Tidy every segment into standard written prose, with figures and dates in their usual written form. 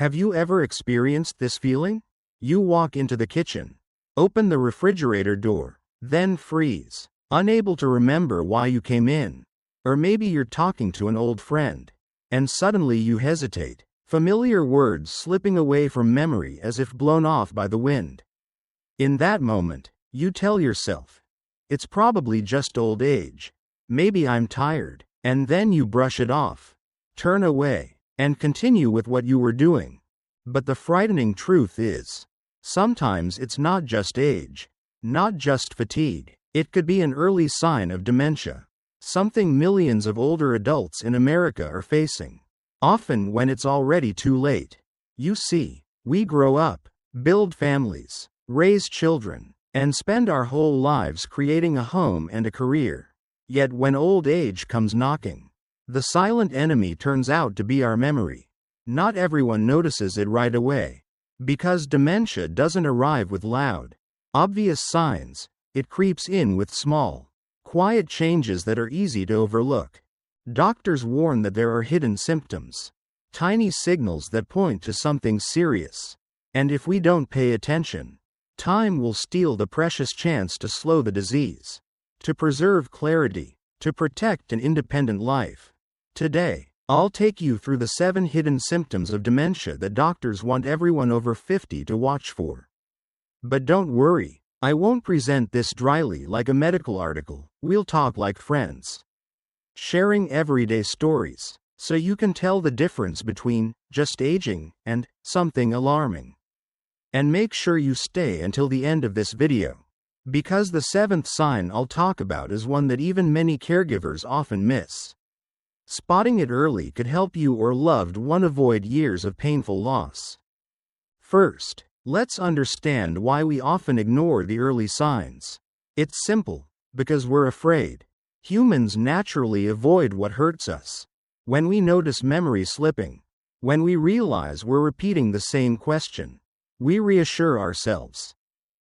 Have you ever experienced this feeling? You walk into the kitchen, open the refrigerator door, then freeze, unable to remember why you came in. Or maybe you're talking to an old friend, and suddenly you hesitate, familiar words slipping away from memory as if blown off by the wind. In that moment, you tell yourself, it's probably just old age. Maybe I'm tired. And then you brush it off, turn away, and continue with what you were doing. But the frightening truth is, sometimes it's not just age, not just fatigue. It could be an early sign of dementia, something millions of older adults in America are facing, often when it's already too late. You see, we grow up, build families, raise children, and spend our whole lives creating a home and a career. Yet when old age comes knocking, the silent enemy turns out to be our memory. Not everyone notices it right away. Because dementia doesn't arrive with loud, obvious signs, it creeps in with small, quiet changes that are easy to overlook. Doctors warn that there are hidden symptoms, tiny signals that point to something serious. And if we don't pay attention, time will steal the precious chance to slow the disease, to preserve clarity, to protect an independent life. Today, I'll take you through the 7 hidden symptoms of dementia that doctors want everyone over 50 to watch for. But don't worry, I won't present this dryly like a medical article. We'll talk like friends, sharing everyday stories, so you can tell the difference between just aging and something alarming. And make sure you stay until the end of this video, because the 7th sign I'll talk about is one that even many caregivers often miss. Spotting it early could help you or loved one avoid years of painful loss. First, let's understand why we often ignore the early signs. It's simple, because we're afraid. Humans naturally avoid what hurts us. When we notice memory slipping, when we realize we're repeating the same question, we reassure ourselves.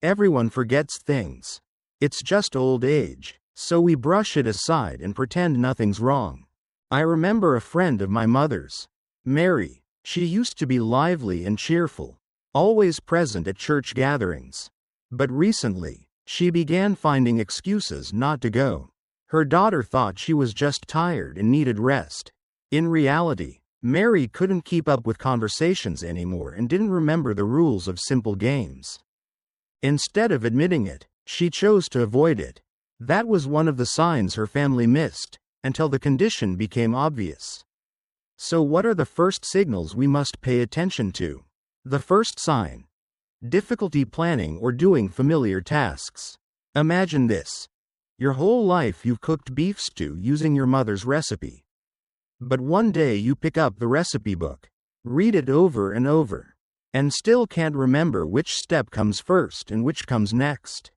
Everyone forgets things. It's just old age, so we brush it aside and pretend nothing's wrong. I remember a friend of my mother's, Mary. She used to be lively and cheerful, always present at church gatherings. But recently, she began finding excuses not to go. Her daughter thought she was just tired and needed rest. In reality, Mary couldn't keep up with conversations anymore and didn't remember the rules of simple games. Instead of admitting it, she chose to avoid it. That was one of the signs her family missed, until the condition became obvious. So what are the first signals we must pay attention to? The first sign: difficulty planning or doing familiar tasks. Imagine this. Your whole life you've cooked beef stew using your mother's recipe. But one day you pick up the recipe book, read it over and over, and still can't remember which step comes first and which comes next.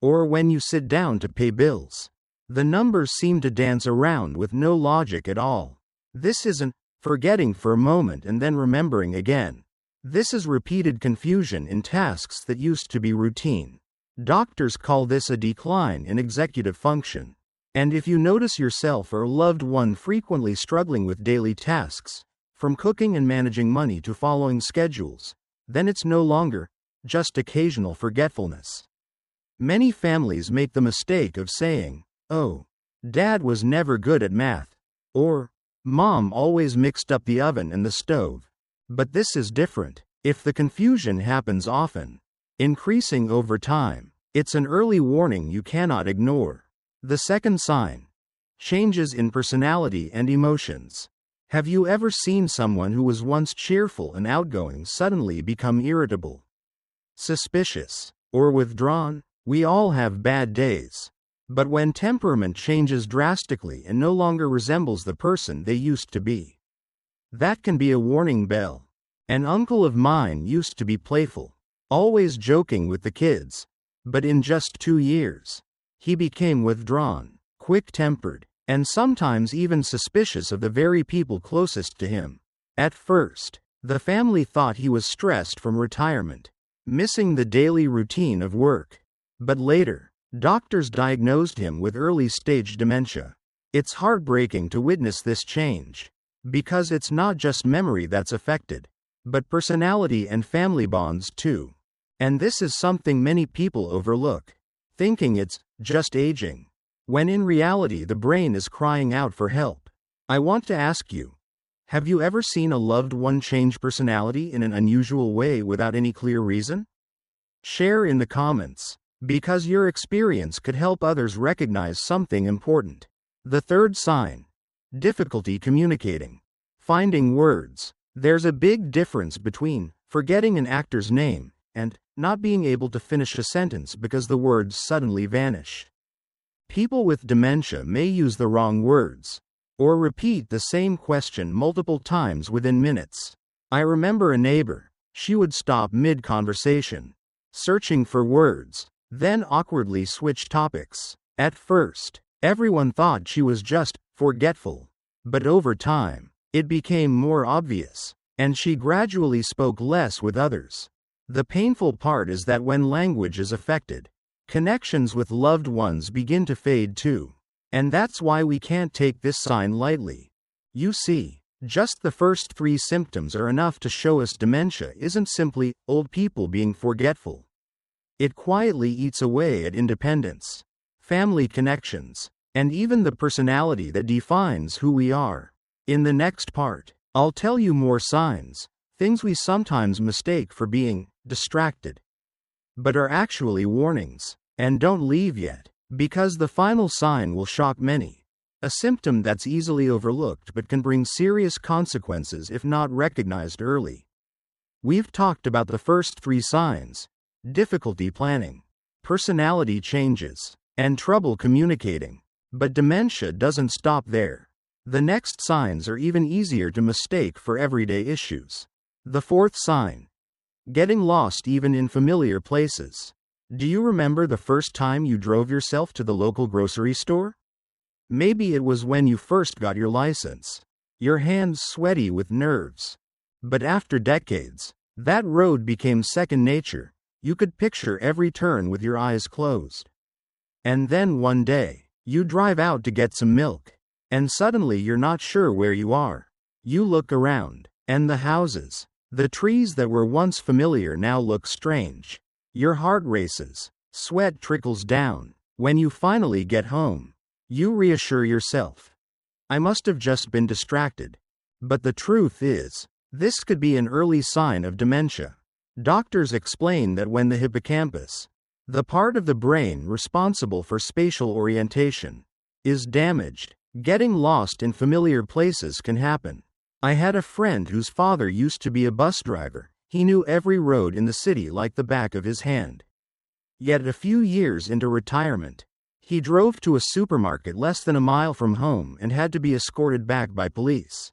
Or when you sit down to pay bills, the numbers seem to dance around with no logic at all. This isn't forgetting for a moment and then remembering again. This is repeated confusion in tasks that used to be routine. Doctors call this a decline in executive function. And if you notice yourself or a loved one frequently struggling with daily tasks, from cooking and managing money to following schedules, then it's no longer just occasional forgetfulness. Many families make the mistake of saying, "Oh, Dad was never good at math," or "Mom always mixed up the oven and the stove." But this is different. If the confusion happens often, increasing over time, it's an early warning you cannot ignore. The second sign: changes in personality and emotions. Have you ever seen someone who was once cheerful and outgoing suddenly become irritable, suspicious, or withdrawn? We all have bad days. But when temperament changes drastically and no longer resembles the person they used to be, that can be a warning bell. An uncle of mine used to be playful, always joking with the kids. But in just 2 years, he became withdrawn, quick-tempered, and sometimes even suspicious of the very people closest to him. At first, the family thought he was stressed from retirement, missing the daily routine of work. But later, doctors diagnosed him with early-stage dementia. It's heartbreaking to witness this change, because it's not just memory that's affected. but personality and family bonds too. And this is something many people overlook, thinking it's just aging, when in reality the brain is crying out for help. I want to ask you, have you ever seen a loved one change personality in an unusual way without any clear reason? Share in the comments, because your experience could help others recognize something important. The third sign: difficulty communicating. Finding words. There's a big difference between forgetting an actor's name and not being able to finish a sentence because the words suddenly vanish. People with dementia may use the wrong words, or repeat the same question multiple times within minutes. I remember a neighbor. She would stop mid-conversation, searching for words, then awkwardly switch topics. At first, everyone thought she was just forgetful, but over time, it became more obvious, and she gradually spoke less with others. The painful part is that when language is affected, connections with loved ones begin to fade too. And that's why we can't take this sign lightly. You see, just the first 3 symptoms are enough to show us dementia isn't simply old people being forgetful. It quietly eats away at independence, family connections, and even the personality that defines who we are. In the next part, I'll tell you more signs, things we sometimes mistake for being distracted, but are actually warnings. And don't leave yet, because the final sign will shock many. A symptom that's easily overlooked but can bring serious consequences if not recognized early. We've talked about the first 3 signs: difficulty planning, personality changes, and trouble communicating. But dementia doesn't stop there. The next signs are even easier to mistake for everyday issues. The fourth sign: getting lost even in familiar places. Do you remember the first time you drove yourself to the local grocery store? Maybe it was when you first got your license, your hands sweaty with nerves. But after decades, that road became second nature. You could picture every turn with your eyes closed. And then one day, you drive out to get some milk, and suddenly you're not sure where you are. You look around, and the houses, the trees that were once familiar now look strange. Your heart races, sweat trickles down. When you finally get home, you reassure yourself, I must have just been distracted. But the truth is, this could be an early sign of dementia. Doctors explain that when the hippocampus, the part of the brain responsible for spatial orientation, is damaged, getting lost in familiar places can happen. I had a friend whose father used to be a bus driver. He knew every road in the city like the back of his hand. Yet a few years into retirement, he drove to a supermarket less than a mile from home and had to be escorted back by police.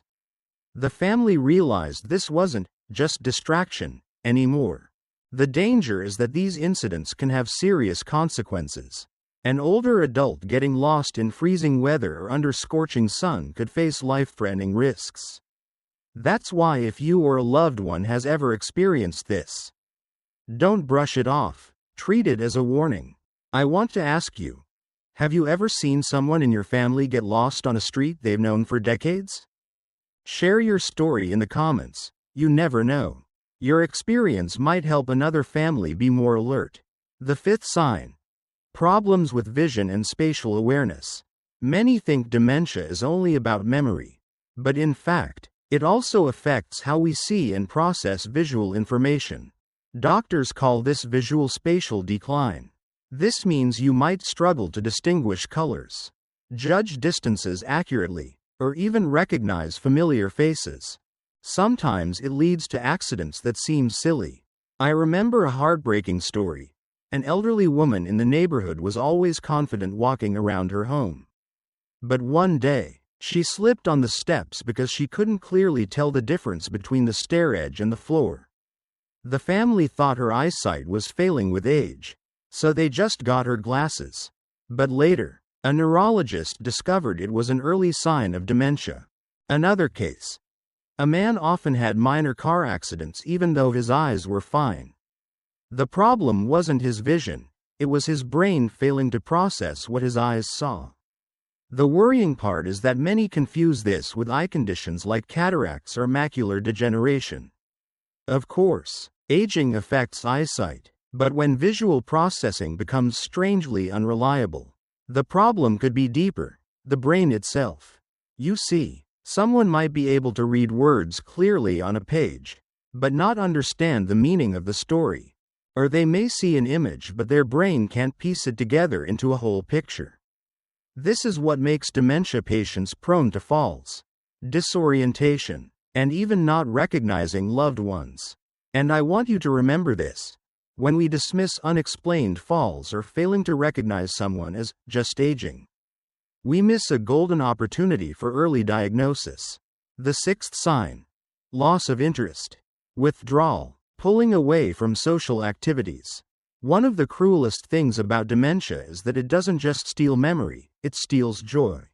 The family realized this wasn't just distraction anymore. The danger is that these incidents can have serious consequences. An older adult getting lost in freezing weather or under scorching sun could face life-threatening risks. That's why if you or a loved one has ever experienced this, don't brush it off. Treat it as a warning. I want to ask you, have you ever seen someone in your family get lost on a street they've known for decades? Share your story in the comments. You never know. Your experience might help another family be more alert. The fifth sign: problems with vision and spatial awareness. Many think dementia is only about memory, but in fact, it also affects how we see and process visual information. Doctors call this visuospatial decline. This means you might struggle to distinguish colors, judge distances accurately, or even recognize familiar faces. Sometimes it leads to accidents that seem silly. I remember a heartbreaking story. An elderly woman in the neighborhood was always confident walking around her home. But one day, she slipped on the steps because she couldn't clearly tell the difference between the stair edge and the floor. The family thought her eyesight was failing with age, so they just got her glasses. But later, a neurologist discovered it was an early sign of dementia. Another case: a man often had minor car accidents even though his eyes were fine. The problem wasn't his vision, it was his brain failing to process what his eyes saw. The worrying part is that many confuse this with eye conditions like cataracts or macular degeneration. Of course, aging affects eyesight, but when visual processing becomes strangely unreliable, the problem could be deeper: the brain itself. You see, someone might be able to read words clearly on a page, but not understand the meaning of the story. Or they may see an image but their brain can't piece it together into a whole picture. This is what makes dementia patients prone to falls, disorientation, and even not recognizing loved ones. And I want you to remember this. When we dismiss unexplained falls or failing to recognize someone as just aging, we miss a golden opportunity for early diagnosis. The sixth sign: loss of interest, withdrawal, pulling away from social activities. One of the cruelest things about dementia is that it doesn't just steal memory, it steals joy.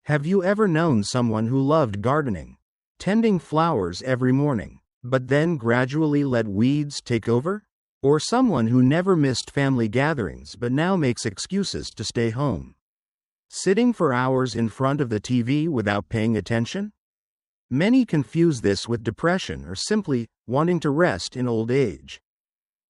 Have you ever known someone who loved gardening, tending flowers every morning, but then gradually let weeds take over? Or someone who never missed family gatherings but now makes excuses to stay home, sitting for hours in front of the TV without paying attention? Many confuse this with depression or simply wanting to rest in old age.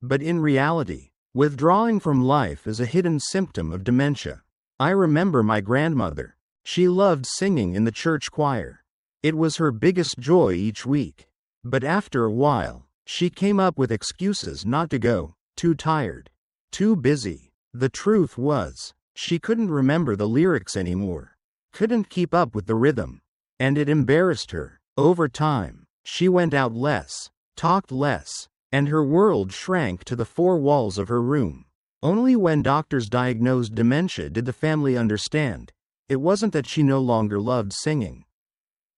But in reality, withdrawing from life is a hidden symptom of dementia. I remember my grandmother. She loved singing in the church choir. It was her biggest joy each week. But after a while, she came up with excuses not to go: too tired, too busy. The truth was, she couldn't remember the lyrics anymore, couldn't keep up with the rhythm, and it embarrassed her. Over time, she went out less, talked less, and her world shrank to the four walls of her room. Only when doctors diagnosed dementia did the family understand. It wasn't that she no longer loved singing.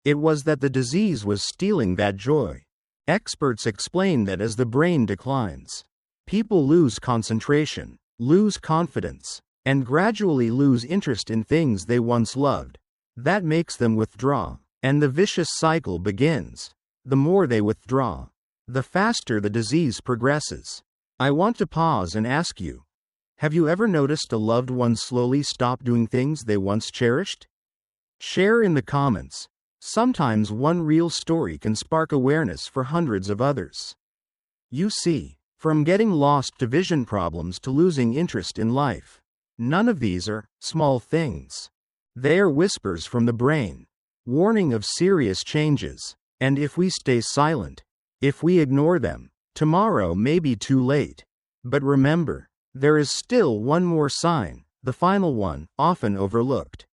It was that the disease was stealing that joy. Experts explain that as the brain declines, people lose concentration, lose confidence, and gradually lose interest in things they once loved. That makes them withdraw, and the vicious cycle begins. The more they withdraw, the faster the disease progresses. I want to pause and ask you, have you ever noticed a loved one slowly stop doing things they once cherished? Share in the comments. Sometimes one real story can spark awareness for hundreds of others. You see, from getting lost to vision problems to losing interest in life, none of these are small things. They are whispers from the brain, warning of serious changes. And if we stay silent, if we ignore them, tomorrow may be too late. But remember, there is still one more sign, the final one, often overlooked,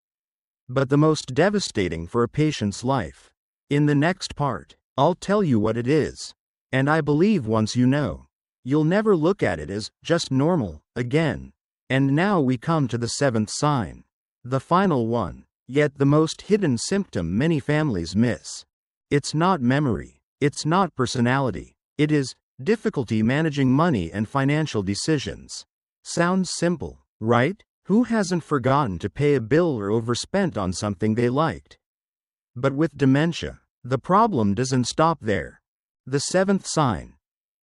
but the most devastating for a patient's life. In the next part, I'll tell you what it is. And I believe once you know, you'll never look at it as just normal again. And now we come to the seventh sign, the final one, yet the most hidden symptom many families miss. It's not memory, it's not personality, it is difficulty managing money and financial decisions. Sounds simple, right? Who hasn't forgotten to pay a bill or overspent on something they liked? But with dementia, the problem doesn't stop there. The seventh sign: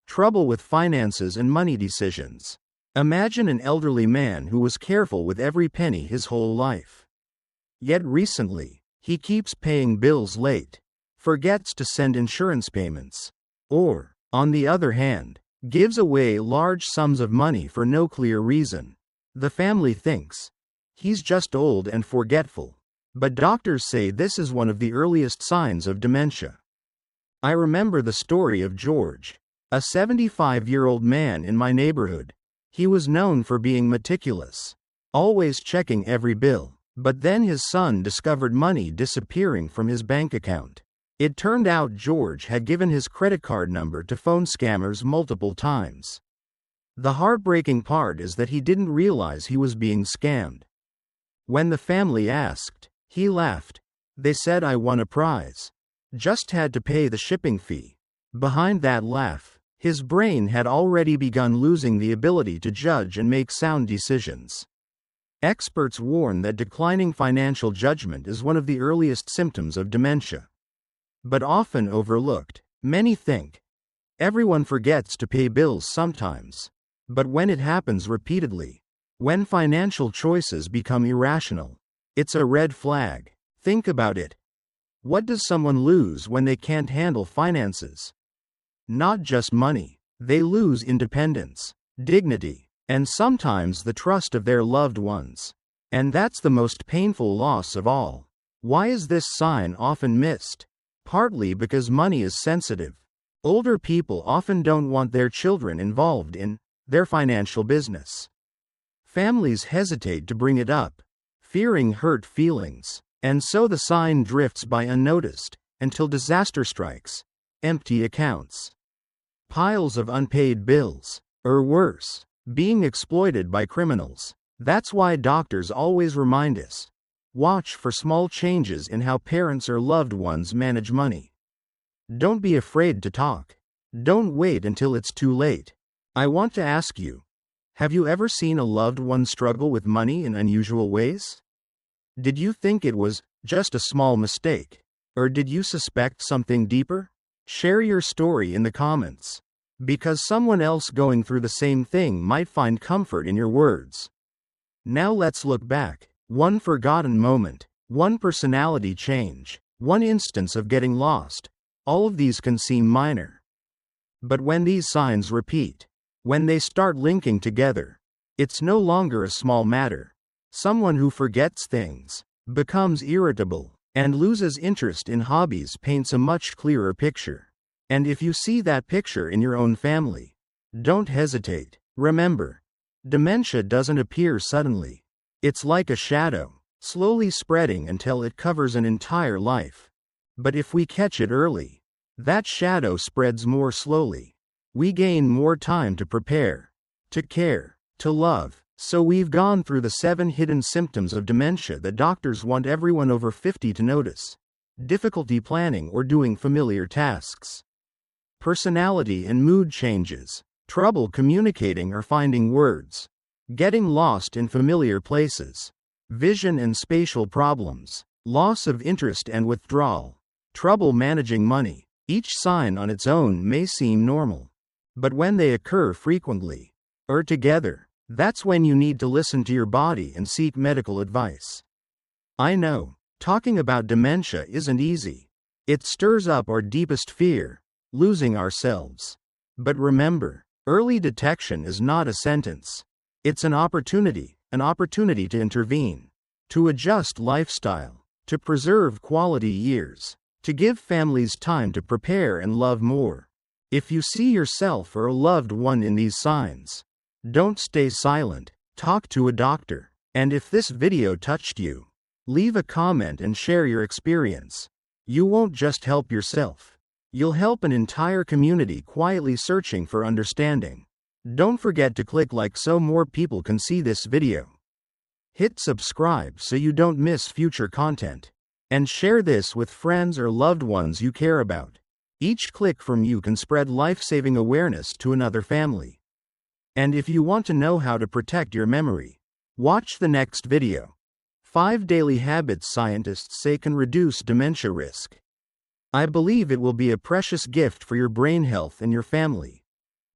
trouble with finances and money decisions. Imagine an elderly man who was careful with every penny his whole life. Yet recently, he keeps paying bills late, forgets to send insurance payments, or, on the other hand, gives away large sums of money for no clear reason. The family thinks he's just old and forgetful, but doctors say this is one of the earliest signs of dementia. I remember the story of George, a 75-year-old man in my neighborhood. He was known for being meticulous, always checking every bill, but then his son discovered money disappearing from his bank account. It turned out George had given his credit card number to phone scammers multiple times. The heartbreaking part is that he didn't realize he was being scammed. When the family asked, he laughed. They said, "I won a prize. Just had to pay the shipping fee." Behind that laugh, his brain had already begun losing the ability to judge and make sound decisions. Experts warn that declining financial judgment is one of the earliest symptoms of dementia, but often overlooked. Many think everyone forgets to pay bills sometimes. But when it happens repeatedly, when financial choices become irrational, it's a red flag. Think about it. What does someone lose when they can't handle finances? Not just money. They lose independence, dignity, and sometimes the trust of their loved ones. And that's the most painful loss of all. Why is this sign often missed? Partly because money is sensitive. Older people often don't want their children involved in their financial business. Families hesitate to bring it up, fearing hurt feelings, and so the sign drifts by unnoticed until disaster strikes. Empty accounts, piles of unpaid bills, or worse, being exploited by criminals. That's why doctors always remind us: watch for small changes in how parents or loved ones manage money. Don't be afraid to talk. Don't wait until it's too late. I want to ask you, have you ever seen a loved one struggle with money in unusual ways? Did you think it was just a small mistake? Or did you suspect something deeper? Share your story in the comments, because someone else going through the same thing might find comfort in your words. Now let's look back. One forgotten moment, one personality change, one instance of getting lost. All of these can seem minor. But when these signs repeat, when they start linking together, it's no longer a small matter. Someone who forgets things, becomes irritable, and loses interest in hobbies paints a much clearer picture. And if you see that picture in your own family, don't hesitate. Remember, dementia doesn't appear suddenly. It's like a shadow, slowly spreading until it covers an entire life. But if we catch it early, that shadow spreads more slowly. We gain more time to prepare, to care, to love. So we've gone through the 7 hidden symptoms of dementia that doctors want everyone over 50 to notice. Difficulty planning or doing familiar tasks. Personality and mood changes. Trouble communicating or finding words. Getting lost in familiar places. Vision and spatial problems. Loss of interest and withdrawal. Trouble managing money. Each sign on its own may seem normal. But when they occur frequently, or together, that's when you need to listen to your body and seek medical advice. I know, talking about dementia isn't easy. It stirs up our deepest fear, losing ourselves. But remember, early detection is not a sentence. It's an opportunity to intervene, to adjust lifestyle, to preserve quality years, to give families time to prepare and love more. If you see yourself or a loved one in these signs, don't stay silent. Talk to a doctor. And if this video touched you, leave a comment and share your experience. You won't just help yourself. You'll help an entire community quietly searching for understanding. Don't forget to click like so more people can see this video. Hit subscribe so you don't miss future content. And share this with friends or loved ones you care about. Each click from you can spread life-saving awareness to another family. And if you want to know how to protect your memory, watch the next video. 5 daily habits scientists say can reduce dementia risk. I believe it will be a precious gift for your brain health and your family.